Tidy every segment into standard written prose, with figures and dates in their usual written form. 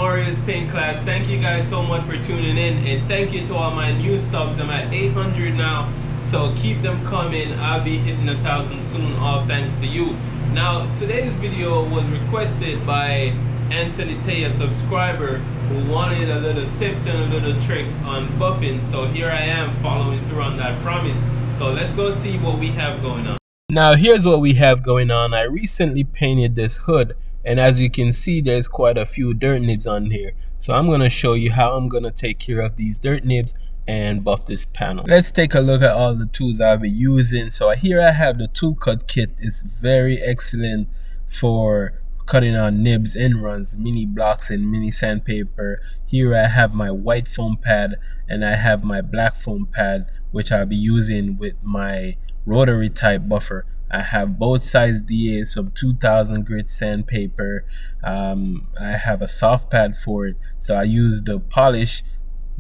Mario's Paint Class. Thank you guys so much for tuning in, and thank you to all my new subs. I'm at 800 now, so keep them coming. I'll be hitting 1,000 soon, all thanks to you. Now, today's video was requested by Anthony Tay, a subscriber who wanted a little tips and a little tricks on buffing. So here I am following through on that promise. So let's go see what we have going on. Now here's what we have going on. I recently painted this hood, and as you can see, there's quite a few dirt nibs on here. So I'm going to show you how I'm going to take care of these dirt nibs and buff this panel. Let's take a look at all the tools I'll be using. So here I have the tool cut kit. It's very excellent for cutting on nibs and runs, mini blocks and mini sandpaper. Here I have my white foam pad and I have my black foam pad, which I'll be using with my rotary type buffer. I have both size DA, some 2000 grit sandpaper. I have a soft pad for it, so I use the polish,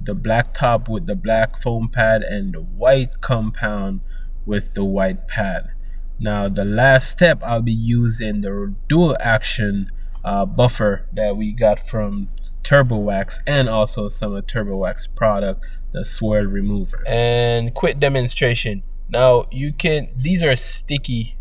the black top with the black foam pad, and the white compound with the white pad. Now the last step, I'll be using the dual action buffer that we got from Turbo Wax, and also some of Turbo Wax product, the swirl remover. And quick demonstration. Now these are sticky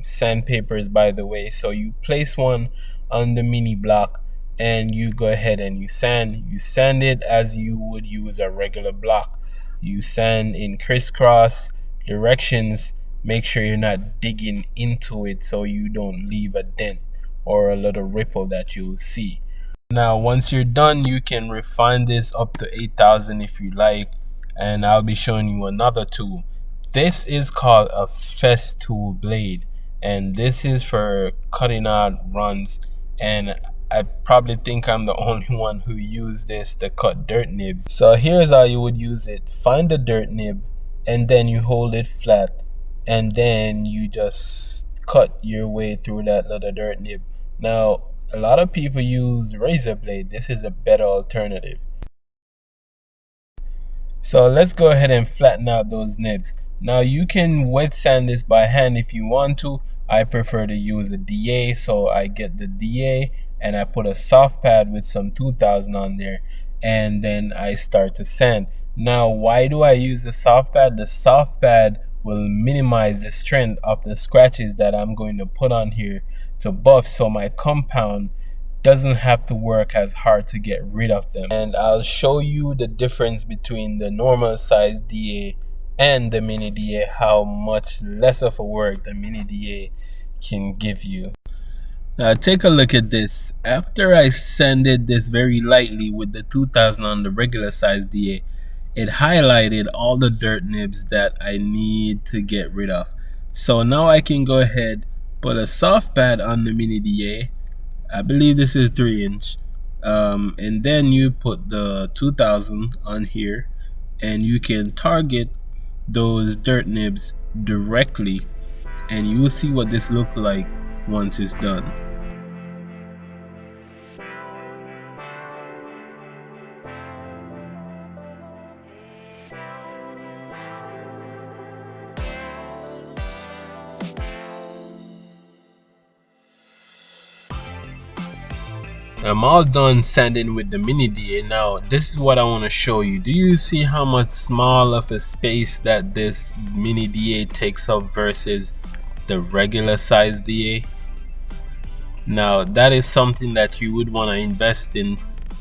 sandpapers, by the way. So you place one on the mini block and you go ahead and you sand it as you would use a regular block. You sand in crisscross directions. Make sure you're not digging into it so you don't leave a dent or a little ripple that you'll see. Now once you're done, you can refine this up to 8,000 if you like, and I'll be showing you another tool. This is called a Festool blade, and this is for cutting out runs, and I probably think I'm the only one who used this to cut dirt nibs. So here's how you would use it. Find the dirt nib and then you hold it flat, and then you just cut your way through that little dirt nib. Now a lot of people use razor blade. This is a better alternative. So let's go ahead and flatten out those nibs. Now you can wet sand this by hand if you want to. I prefer to use a DA, so I get the DA and I put a soft pad with some 2000 on there, and then I start to sand. Now why do I use the soft pad? The soft pad will minimize the strength of the scratches that I'm going to put on here to buff, so my compound doesn't have to work as hard to get rid of them. And I'll show you the difference between the normal size DA and the mini DA, how much less of a work the mini DA can give you. Now take a look at this. After I sanded this very lightly with the 2000 on the regular size DA, it highlighted all the dirt nibs that I need to get rid of. So now I can go ahead, put a soft pad on the mini DA. I believe this is 3-inch, and then you put the 2000 on here, and you can target those dirt nibs directly, and you'll see what this looks like once it's done. I'm all done sanding with the mini DA. Now this is what I want to show you. Do you see how much small of a space that this mini DA takes up versus the regular size DA? Now that is something that you would want to invest in,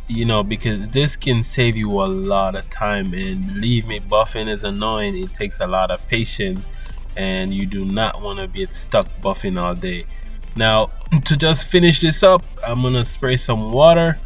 you know, because this can save you a lot of time. And believe me, buffing is annoying. It takes a lot of patience, and you do not want to be stuck buffing all day. Now to just finish this up, I'm gonna spray some water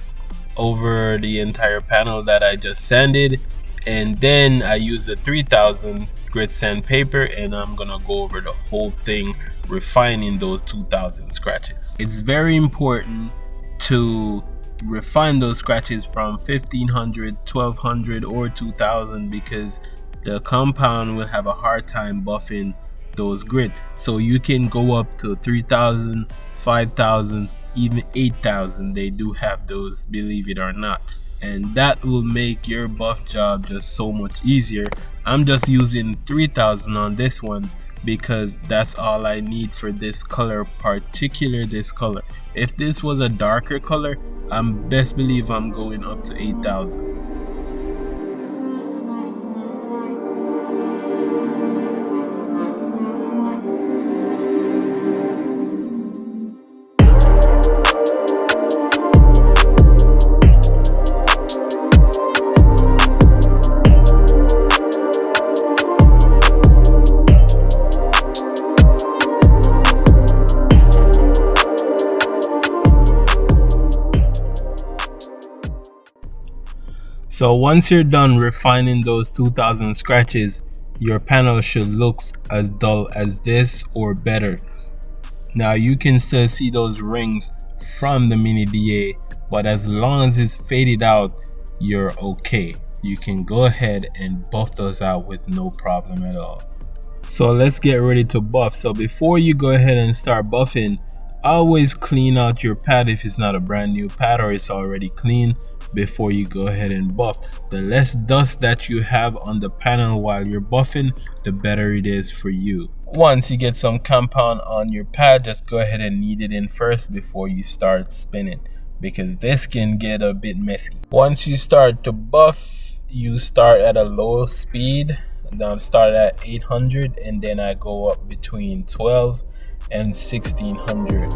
over the entire panel that I just sanded, and then I use a 3000 grit sandpaper, and I'm gonna go over the whole thing, refining those 2000 scratches. It's very important to refine those scratches from 1500, 1200 or 2000, because the compound will have a hard time buffing those grit. So you can go up to 3000, 5000, even 8000. They do have those, believe it or not, and that will make your buff job just so much easier. I'm just using 3000 on this one because that's all I need for this color, particular this color. If this was a darker color, I'm best believe I'm going up to 8,000. So once you're done refining those 2,000 scratches, your panel should look as dull as this or better. Now you can still see those rings from the Mini DA, but as long as it's faded out, you're okay. You can go ahead and buff those out with no problem at all. So let's get ready to buff. So before you go ahead and start buffing, always clean out your pad if it's not a brand new pad or it's already clean before you go ahead and buff. The less dust that you have on the panel while you're buffing, the better it is for you. Once you get some compound on your pad, just go ahead and knead it in first before you start spinning, because this can get a bit messy. Once you start to buff, you start at a low speed. Now start at 800 and then I go up between 12 and 1600.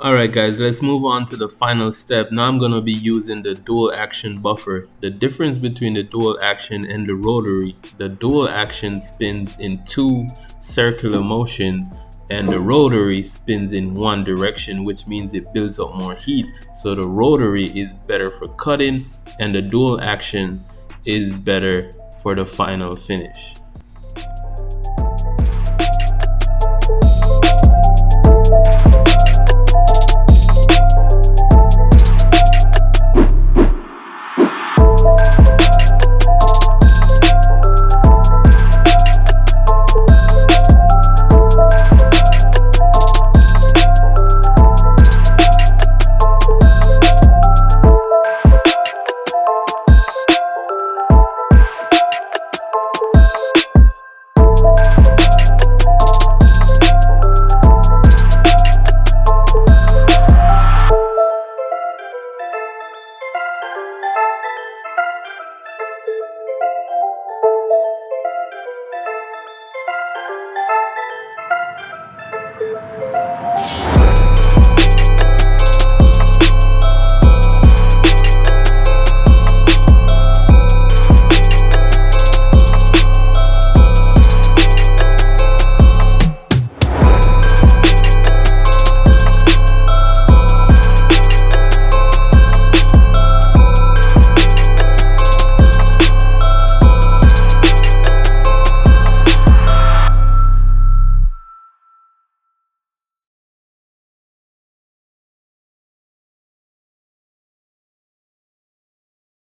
Alright guys, let's move on to the final step. Now I'm going to be using the dual action buffer. The difference between the dual action and the rotary: the dual action spins in 2 circular motions and the rotary spins in 1 direction, which means it builds up more heat. So the rotary is better for cutting and the dual action is better for the final finish.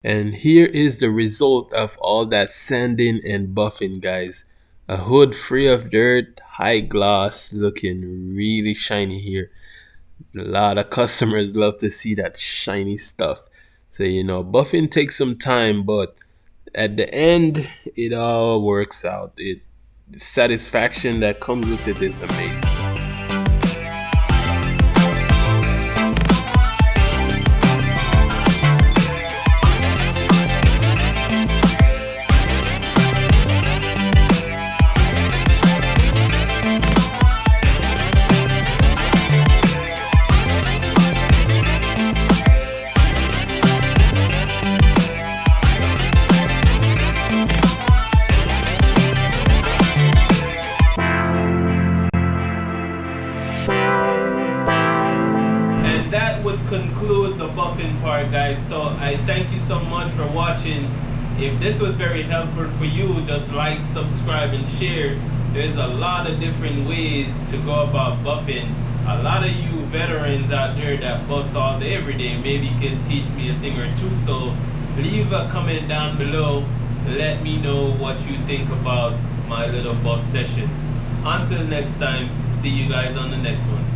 And here is the result of all that sanding and buffing, guys. A hood free of dirt, high gloss, looking really shiny here. A lot of customers love to see that shiny stuff. So, buffing takes some time, but at the end, it all works out. The satisfaction that comes with it is amazing. That would conclude the buffing part, guys. So I thank you so much for watching. If this was very helpful for you, just like, subscribe, and share. There's a lot of different ways to go about buffing. A lot of you veterans out there that buff all day every day maybe can teach me a thing or two. So leave a comment down below. Let me know what you think about my little buff session. Until next time, see you guys on the next one.